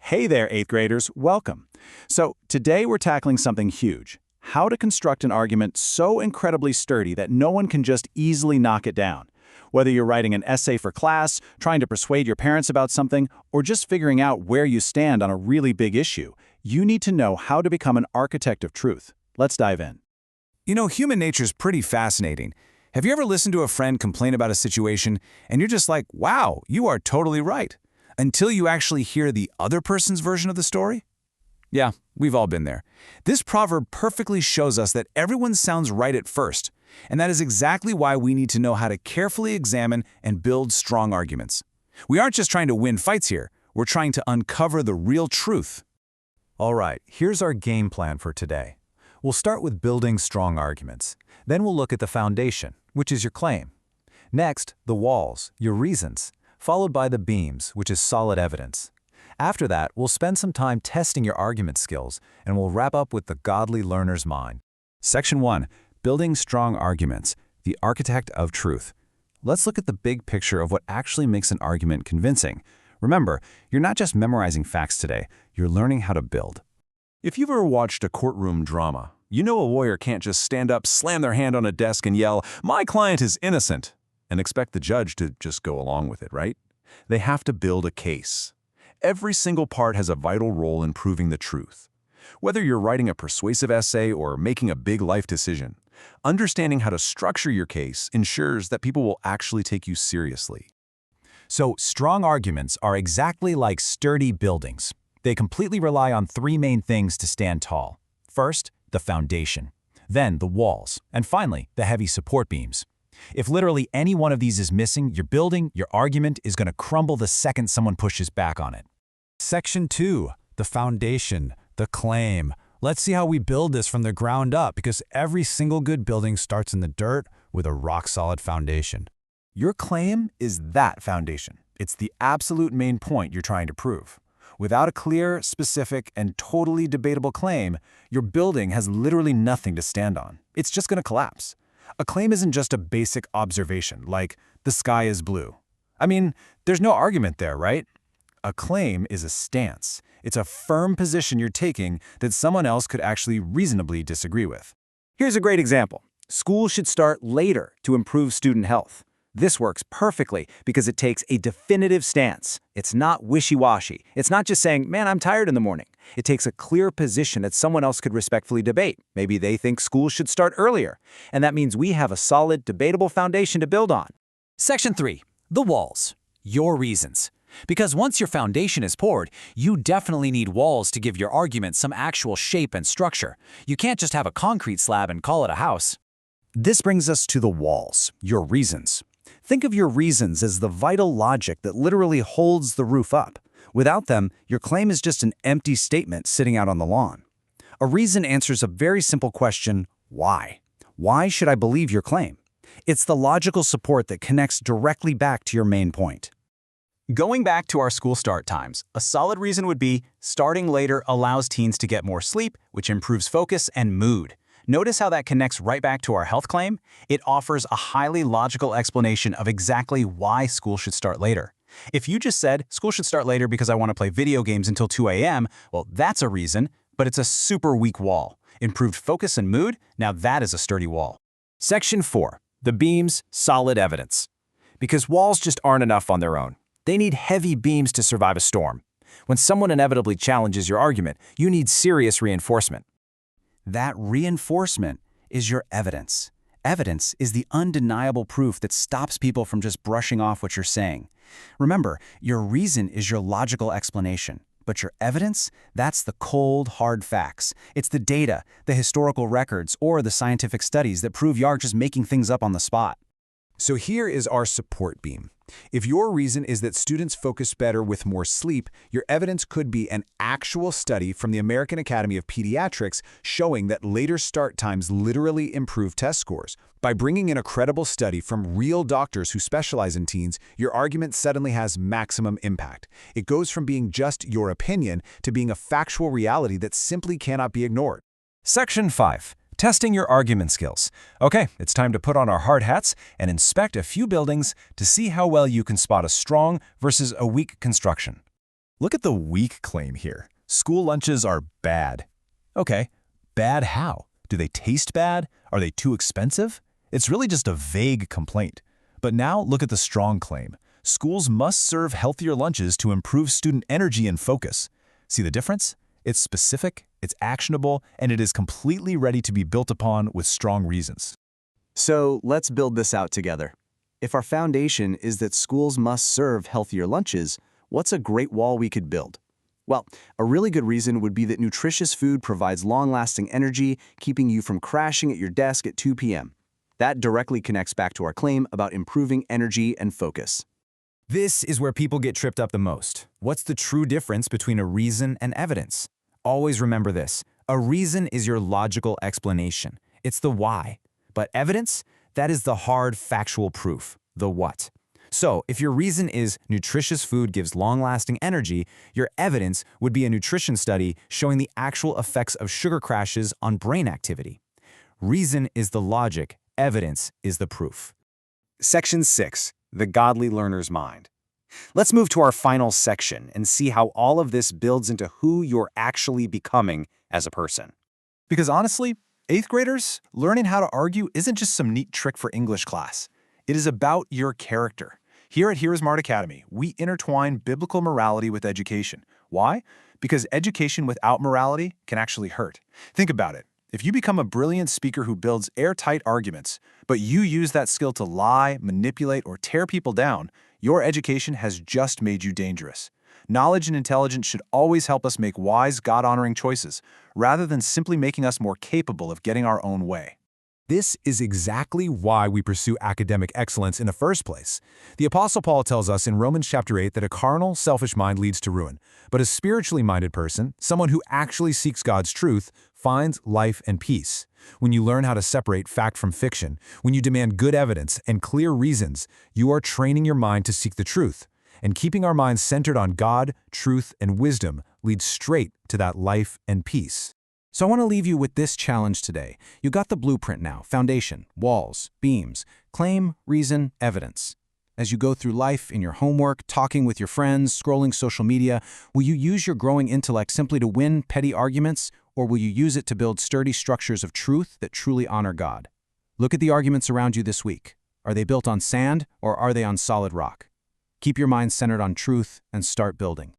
Hey there, 8th graders, welcome. So today we're tackling something huge, how to construct an argument so incredibly sturdy that no one can just easily knock it down. Whether you're writing an essay for class, trying to persuade your parents about something, or just figuring out where you stand on a really big issue, you need to know how to become an architect of truth. Let's dive in. You know, human nature's pretty fascinating. Have you ever listened to a friend complain about a situation and you're just like, wow, you are totally right, until you actually hear the other person's version of the story? Yeah, we've all been there. This proverb perfectly shows us that everyone sounds right at first, and that is exactly why we need to know how to carefully examine and build strong arguments. We aren't just trying to win fights here, we're trying to uncover the real truth. All right, here's our game plan for today. We'll start with building strong arguments. Then we'll look at the foundation, which is your claim. Next, the walls, your reasons, followed by the beams, which is solid evidence. After that, we'll spend some time testing your argument skills, and we'll wrap up with the godly learner's mind. Section 1. Building strong arguments, the architect of truth. Let's look at the big picture of what actually makes an argument convincing. Remember, you're not just memorizing facts today, you're learning how to build. If you've ever watched a courtroom drama, you know a lawyer can't just stand up, slam their hand on a desk and yell, "My client is innocent," and expect the judge to just go along with it, right? They have to build a case. Every single part has a vital role in proving the truth. Whether you're writing a persuasive essay or making a big life decision, understanding how to structure your case ensures that people will actually take you seriously. So, strong arguments are exactly like sturdy buildings. They completely rely on three main things to stand tall. First, the foundation. Then, the walls. And finally, the heavy support beams. If literally any one of these is missing, your argument is going to crumble the second someone pushes back on it. Section 2. The foundation. The claim. Let's see how we build this from the ground up, because every single good building starts in the dirt with a rock-solid foundation. Your claim is that foundation. It's the absolute main point you're trying to prove. Without a clear, specific, and totally debatable claim, your building has literally nothing to stand on. It's just going to collapse. A claim isn't just a basic observation, like the sky is blue. I mean, there's no argument there, right? A claim is a stance. It's a firm position you're taking that someone else could actually reasonably disagree with. Here's a great example. School should start later to improve student health. This works perfectly because it takes a definitive stance. It's not wishy-washy. It's not just saying, man, I'm tired in the morning. It takes a clear position that someone else could respectfully debate. Maybe they think school should start earlier. And that means we have a solid, debatable foundation to build on. Section 3. The walls. Your reasons. Because once your foundation is poured, you definitely need walls to give your argument some actual shape and structure. You can't just have a concrete slab and call it a house. This brings us to the walls, your reasons. Think of your reasons as the vital logic that literally holds the roof up. Without them, your claim is just an empty statement sitting out on the lawn. A reason answers a very simple question, why? Why should I believe your claim? It's the logical support that connects directly back to your main point. Going back to our school start times, a solid reason would be starting later allows teens to get more sleep, which improves focus and mood. Notice how that connects right back to our health claim? It offers a highly logical explanation of exactly why school should start later. If you just said, school should start later because I want to play video games until 2 a.m., well, that's a reason, but it's a super weak wall. Improved focus and mood? Now that is a sturdy wall. Section 4. The beams, solid evidence. Because walls just aren't enough on their own. They need heavy beams to survive a storm. When someone inevitably challenges your argument, you need serious reinforcement. That reinforcement is your evidence. Evidence is the undeniable proof that stops people from just brushing off what you're saying. Remember, your reason is your logical explanation, but your evidence, that's the cold, hard facts. It's the data, the historical records, or the scientific studies that prove you aren't just making things up on the spot. So here is our support beam. If your reason is that students focus better with more sleep, your evidence could be an actual study from the American Academy of Pediatrics showing that later start times literally improve test scores. By bringing in a credible study from real doctors who specialize in teens, your argument suddenly has maximum impact. It goes from being just your opinion to being a factual reality that simply cannot be ignored. Section 5. Testing your argument skills. Okay, it's time to put on our hard hats and inspect a few buildings to see how well you can spot a strong versus a weak construction. Look at the weak claim here. School lunches are bad. Okay, bad how? Do they taste bad? Are they too expensive? It's really just a vague complaint. But now look at the strong claim. Schools must serve healthier lunches to improve student energy and focus. See the difference? It's specific, it's actionable, and it is completely ready to be built upon with strong reasons. So let's build this out together. If our foundation is that schools must serve healthier lunches, what's a great wall we could build? Well, a really good reason would be that nutritious food provides long-lasting energy, keeping you from crashing at your desk at 2 p.m. That directly connects back to our claim about improving energy and focus. This is where people get tripped up the most. What's the true difference between a reason and evidence? Always remember this. A reason is your logical explanation. It's the why. But evidence? That is the hard, factual proof, the what. So, if your reason is nutritious food gives long-lasting energy, your evidence would be a nutrition study showing the actual effects of sugar crashes on brain activity. Reason is the logic, evidence is the proof. Section 6. The Godly Learner's Mind. Let's move to our final section and see how all of this builds into who you're actually becoming as a person. Because honestly, 8th graders, learning how to argue isn't just some neat trick for English class. It is about your character. Here at HeroesMart Academy, we intertwine biblical morality with education. Why? Because education without morality can actually hurt. Think about it. If you become a brilliant speaker who builds airtight arguments, but you use that skill to lie, manipulate, or tear people down, your education has just made you dangerous. Knowledge and intelligence should always help us make wise, God-honoring choices, rather than simply making us more capable of getting our own way. This is exactly why we pursue academic excellence in the first place. The Apostle Paul tells us in Romans chapter 8 that a carnal, selfish mind leads to ruin, but a spiritually minded person, someone who actually seeks God's truth, finds life and peace. When you learn how to separate fact from fiction, when you demand good evidence and clear reasons, you are training your mind to seek the truth. And keeping our minds centered on God, truth, and wisdom leads straight to that life and peace. So I want to leave you with this challenge today. You got the blueprint now: foundation, walls, beams, claim, reason, evidence. As you go through life, in your homework, talking with your friends, scrolling social media, will you use your growing intellect simply to win petty arguments, or will you use it to build sturdy structures of truth that truly honor God? Look at the arguments around you this week. Are they built on sand, or are they on solid rock? Keep your mind centered on truth and start building.